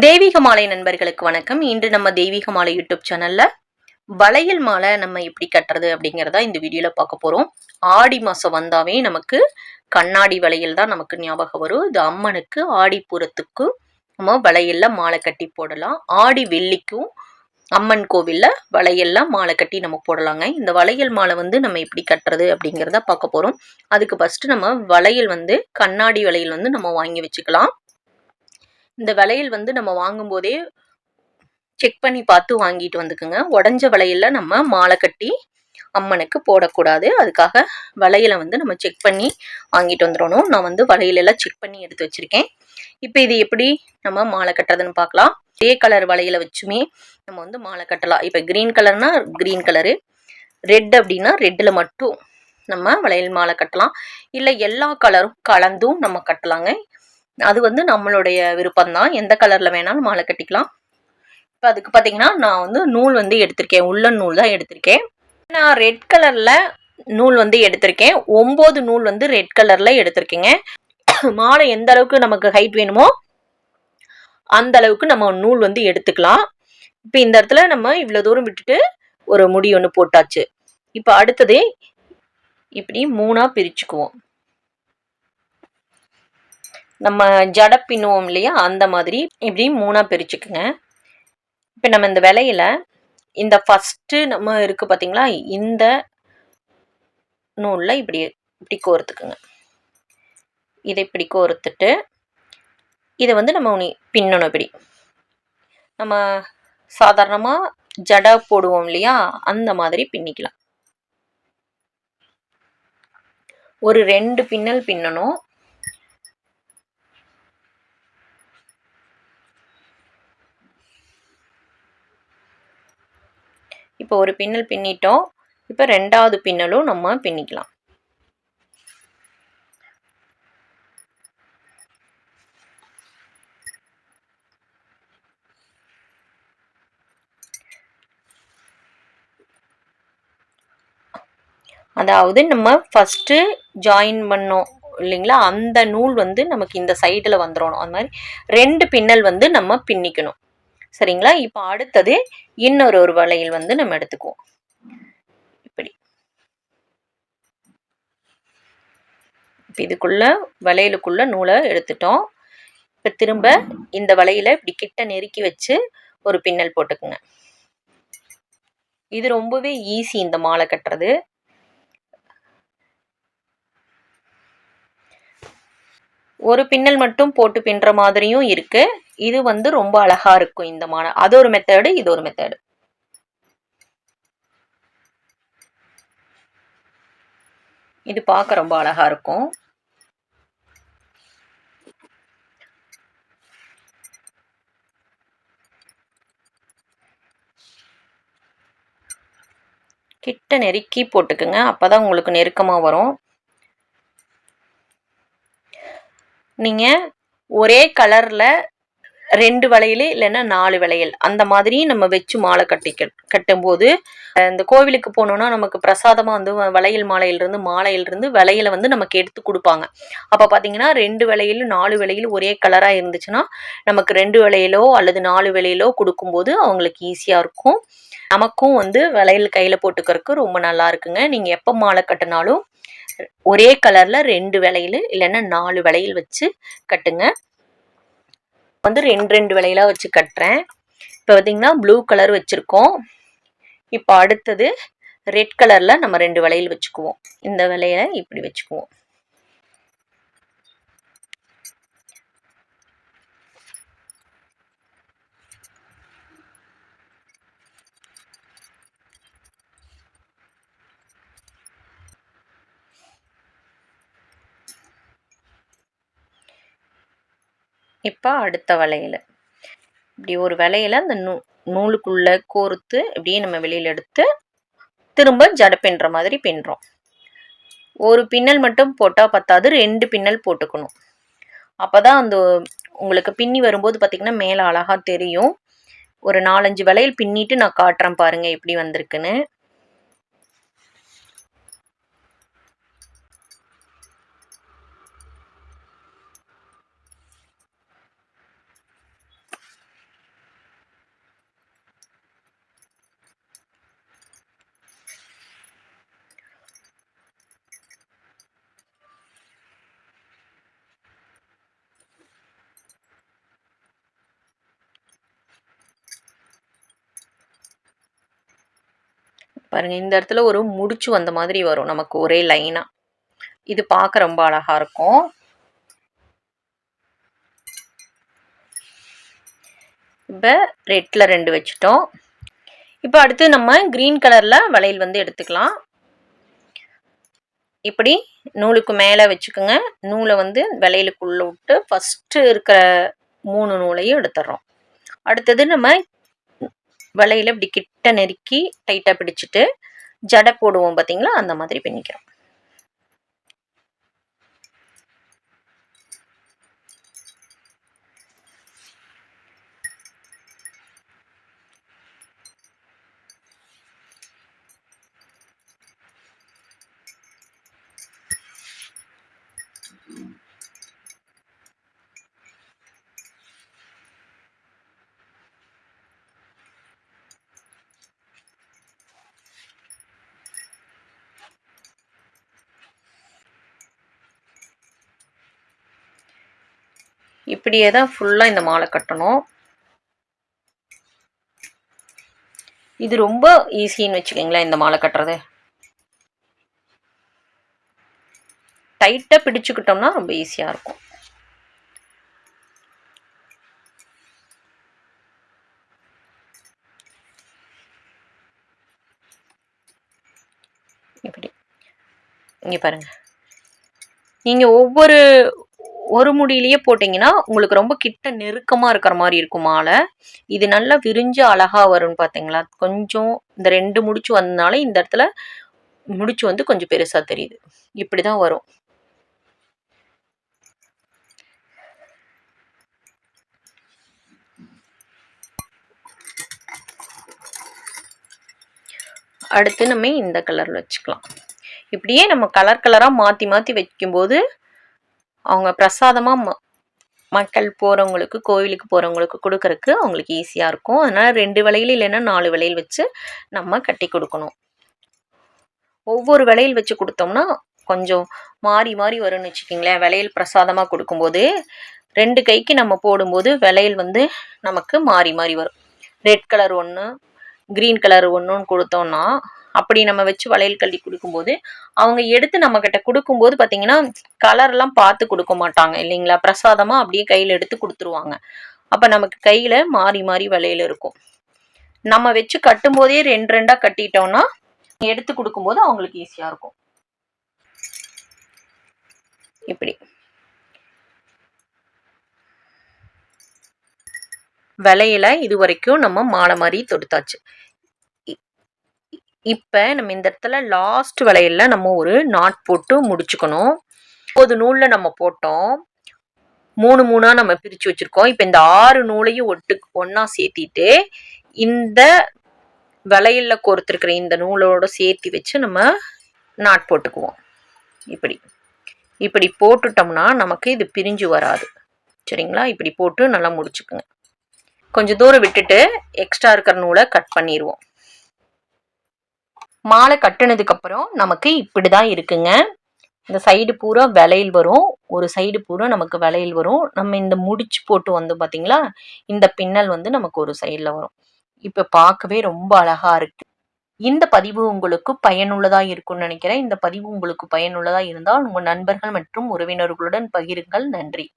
தெய்வீக மாலை நண்பர்களுக்கு வணக்கம். இன்று நம்ம தெய்வீக மாலை யூடியூப் சேனல்ல வளையல் மாலை நம்ம எப்படி கட்டுறது அப்படிங்கிறத இந்த வீடியோல பார்க்க போறோம். ஆடி மாசம் வந்தாவே நமக்கு கண்ணாடி வளையல் தான் நமக்கு ஞாபகம் வரும். இது அம்மனுக்கு ஆடிப்பூரத்துக்கு நம்ம வளையல்ல மாலை கட்டி போடலாம். ஆடி வெள்ளிக்கும் அம்மன் கோவில்ல வளையல்ல மாலை கட்டி நம்ம போடலாங்க. இந்த வளையல் மாலை நம்ம எப்படி கட்டுறது அப்படிங்கிறத பார்க்க போறோம். அதுக்கு ஃபர்ஸ்ட் நம்ம வளையல் கண்ணாடி வளையல் நம்ம வாங்கி வச்சுக்கலாம். இந்த வளையல் நம்ம வாங்கும்போதே செக் பண்ணி பார்த்து வாங்கிட்டு வந்துக்குங்க. உடஞ்ச வளையல்ல நம்ம மாலை கட்டி அம்மனுக்கு போடக்கூடாது. அதுக்காக வளையலை நம்ம செக் பண்ணி வாங்கிட்டு வந்துடணும். நான் வளையலெல்லாம் செக் பண்ணி எடுத்து வச்சிருக்கேன். இப்போ இது எப்படி நம்ம மாலை கட்டுறதுன்னு பார்க்கலாம். ஒரே கலர் வளையலை வச்சுமே நம்ம மாலை கட்டலாம். இப்போ கிரீன் கலர்னா கிரீன் கலரு, ரெட் அப்படின்னா ரெட்டில் மட்டும் நம்ம வளையல் மாலை கட்டலாம். இல்லை எல்லா கலரும் கலந்தும் நம்ம கட்டலாங்க. அது நம்மளுடைய விருப்பம் தான். எந்த கலர்ல வேணாலும் மாலை கட்டிக்கலாம். இப்போ அதுக்கு பார்த்தீங்கன்னா நான் நூல் எடுத்திருக்கேன். உள்ளன் நூல் தான் எடுத்திருக்கேன். நான் ரெட் கலர்ல நூல் எடுத்திருக்கேன். 9 நூல் ரெட் கலர்ல எடுத்திருக்கேங்க. மாலை எந்த அளவுக்கு நமக்கு ஹைட் வேணுமோ அந்த அளவுக்கு நம்ம நூல் எடுத்துக்கலாம். இப்போ இந்த இடத்துல நம்ம இவ்வளோ தூரம் விட்டுட்டு ஒரு முடி ஒன்று போட்டாச்சு. இப்போ அடுத்தது இப்படி 3ஆ பிரிச்சுக்குவோம். நம்ம ஜடை பின்னுவோம் இல்லையா, அந்த மாதிரி இப்படி 3ஆ பிரிச்சுக்குங்க. இப்போ நம்ம இந்த வளையல இந்த ஃபஸ்ட்டு நம்ம இருக்கு பார்த்தீங்களா, இந்த நூலில் இப்படி இப்படி கோர்த்துக்குங்க. இதை இப்படி கோர்த்துட்டு இதை நம்ம பின்னணும். இப்படி நம்ம சாதாரணமாக ஜடை போடுவோம் இல்லையா, அந்த மாதிரி பின்னிக்கலாம். ஒரு 2 பின்னல் பின்னணும். இப்போ ஒரு பின்னல் பின்னிட்டோம். இப்போ 2வது பின்னலும் நம்ம பின்னிக்கலாம். அதாவது நம்ம ஃபஸ்ட்டு ஜாயின் பண்ணோம் இல்லைங்களா, அந்த நூல் நமக்கு இந்த சைடில் வந்துடணும். அது மாதிரி 2 பின்னல் நம்ம பின்னிக்கணும். சரிங்களா. இப்போ அடுத்தது இன்னொரு வளையல் நம்ம எடுத்துக்குவோம். இப்படி இப்போ இதுக்குள்ள வளையலுக்குள்ள நூலை எடுத்துட்டோம். இப்போ திரும்ப இந்த வளையலை இப்படி கிட்ட நெருக்கி வச்சு ஒரு பின்னல் போட்டுக்குங்க. இது ரொம்பவே ஈஸி இந்த மாலை கட்டுறது. ஒரு பின்னல் மட்டும் போட்டு பின்னுற மாதிரியும் இருக்கு. இது ரொம்ப அழகா இருக்கும் இந்த மாலை. அது ஒரு மெத்தடு, இது ஒரு மெத்தடு. இது பார்க்க ரொம்ப அழகா இருக்கும். கிட்ட நெருக்கி போட்டுக்குங்க. அப்பதான் உங்களுக்கு நெருக்கமா வரும். நீங்க ஒரே கலர்ல 2 வளையல் இல்லைன்னா 4 வளையல் அந்த மாதிரி நம்ம வச்சு மாலை கட்டும்போது இந்த கோவிலுக்கு போனோம்னா நமக்கு பிரசாதமா வளையல் மாலையிலிருந்து வளையலை நமக்கு எடுத்து கொடுப்பாங்க. அப்போ பார்த்தீங்கன்னா 2 வளையல் 4 வளையல் ஒரே கலராக இருந்துச்சுன்னா நமக்கு 2 வளையலோ அல்லது 4 வளையலோ கொடுக்கும்போது அவங்களுக்கு ஈஸியாக இருக்கும். நமக்கும் வளையல் கையில் போட்டுக்கிறதுக்கு ரொம்ப நல்லா இருக்குங்க. நீங்கள் எப்போ மாலை கட்டினாலும் ஒரே கலர்ல 2 வளையல் இல்லைன்னா 4 வளையல் வச்சு கட்டுங்க. 2 வளையலா வச்சு கட்டுறேன். இப்போ பார்த்தீங்கன்னா ப்ளூ கலர் வச்சிருக்கோம். இப்போ அடுத்தது ரெட் கலர்ல நம்ம 2 வளையல் வச்சுக்குவோம். இந்த வளையலை இப்படி வச்சுக்குவோம். இப்போ அடுத்த வளையல் இப்படி ஒரு வளையலை அந்த நூலுக்குள்ள கோர்த்து இப்படியே நம்ம வெளியில் எடுத்து திரும்ப ஜடை பின்னுற மாதிரி பின்னுறோம். ஒரு பின்னல் மட்டும் போட்டால் பத்தாது, 2 பின்னல் போட்டுக்கணும். அப்போ தான் உங்களுக்கு பின்னி வரும்போது பார்த்திங்கன்னா மேலே அழகாக தெரியும். ஒரு 4-5 வளையல் பின்னிட்டு நான் காட்டுறேன் பாருங்கள் எப்படி வந்திருக்குன்னு. பாருங்க, இந்த இடத்துல ஒரு முடிச்சு வந்த மாதிரி வரும் நமக்கு ஒரே லைனா. இது பார்க்க ரொம்ப அழகா இருக்கும். இப்போ ரெட்ல 2 வச்சுட்டோம். இப்போ அடுத்து நம்ம கிரீன் கலர்ல வளையல் வந்து எடுத்துக்கலாம். இப்படி நூலுக்கு மேலே வச்சுக்கோங்க. நூலை வந்து வளையலுக்குள்ள விட்டு ஃபர்ஸ்ட் இருக்கிற 3 நூலையும் எடுத்துடுறோம். அடுத்தது நம்ம வளையல இப்படி கிட்ட நெருக்கி டைட்டா பிடிச்சிட்டு ஜடை போடுவோம் பார்த்தீங்களா, அந்த மாதிரி பின்னிக்கிறோம். இப்படியே தான் ஃபுல்லாக இந்த மாலை கட்டணும். இது ரொம்ப ஈஸின்னு வச்சுக்கோங்களேன். இந்த மாலை கட்டுறது டைட்டாக பிடிச்சுக்கிட்டோம்னா ரொம்ப ஈஸியாக இருக்கும். இப்படி இங்கே பாருங்க, நீங்கள் ஒரு முடியிலேயே போட்டிங்கன்னா உங்களுக்கு ரொம்ப கிட்ட நெருக்கமாக இருக்கிற மாதிரி இருக்கும் மாலை. இது நல்லா விரிஞ்சு அழகாக வரும்னு பார்த்தீங்களா. கொஞ்சம் இந்த 2 முடிச்சு வந்தனால இந்த இடத்துல முடிச்சு வந்து கொஞ்சம் பெருசாக தெரியுது. இப்படி தான் வரும். அடுத்து நம்ம இந்த கலரில் வச்சுக்கலாம். இப்படியே நம்ம கலர் கலராக மாற்றி மாற்றி வைக்கும்போது அவங்க பிரசாதமாக மக்கள் போகிறவங்களுக்கு, கோவிலுக்கு போகிறவங்களுக்கு கொடுக்கறக்கு அவங்களுக்கு ஈஸியாக இருக்கும். அதனால் 2 வளையல் இல்லைன்னா 4 வளையல் வச்சு நம்ம கட்டி கொடுக்கணும். ஒவ்வொரு வளையல் வச்சு கொடுத்தோம்னா கொஞ்சம் மாறி மாறி வரும்னு வச்சுக்கிங்களேன். வளையல் பிரசாதமாக கொடுக்கும்போது 2 கைக்கு நம்ம போடும்போது வளையல் வந்து நமக்கு மாறி மாறி வரும். ரெட் கலர் ஒன்று, க்ரீன் கலர் ஒன்றுன்னு கொடுத்தோம்னா அப்படி நம்ம வச்சு வளையல் கட்டி கொடுக்கும்போது அவங்க எடுத்து நம்மக்கிட்ட கொடுக்கும்போது பார்த்தீங்கன்னா கலர்லாம் பார்த்து கொடுக்க மாட்டாங்க இல்லைங்களா. பிரசாதமாக அப்படியே கையில் எடுத்து கொடுத்துருவாங்க. அப்போ நமக்கு கையில் மாறி மாறி வளையல் இருக்கும். நம்ம வச்சு கட்டும்போதே 2 2ஆக கட்டிட்டோம்னா எடுத்து கொடுக்கும்போது அவங்களுக்கு ஈஸியாக இருக்கும். இப்படி வளையல இது வரைக்கும் நம்ம மாலை மாதிரி தொடுத்தாச்சு. இப்போ நம்ம இந்த இடத்துல லாஸ்ட் வளையல்ல நம்ம ஒரு நாட் போட்டு முடிச்சுக்கணும். 9 நூலில் நம்ம போட்டோம். 3 3ஆ நம்ம பிரித்து வச்சுருக்கோம். இப்போ இந்த 6 நூலையும் ஒன்றா சேர்த்திட்டு இந்த வளையலில் கோர்த்துருக்கிற இந்த நூலோட சேர்த்தி வச்சு நம்ம நாட் போட்டுக்குவோம். இப்படி போட்டுட்டோம்னா நமக்கு இது பிரிஞ்சு வராது. சரிங்களா. இப்படி போட்டு நல்லா முடிச்சுக்குங்க. கொஞ்சம் தூரம் விட்டுட்டு எக்ஸ்ட்ரா இருக்கிற நூலை கட் பண்ணிடுவோம். மாலை கட்டுனதுக்கப்புறம் நமக்கு இப்படி தான் இருக்குங்க. இந்த சைடு பூரா வளையல் வரும், ஒரு சைடு பூரா நமக்கு வளையல் வரும். நம்ம இந்த முடிச்சு போட்டு வந்து பார்த்தீங்களா, இந்த பின்னல் வந்து நமக்கு ஒரு சைடில் வரும். இப்போ பார்க்கவே ரொம்ப அழகா இருக்கு. இந்த பதிவு உங்களுக்கு பயனுள்ளதா இருக்கும்னு நினைக்கிறேன். இந்த பதிவு உங்களுக்கு பயனுள்ளதா இருந்தால் உங்கள் நண்பர்கள் மற்றும் உறவினர்களுடன் பகிருங்கள். நன்றி.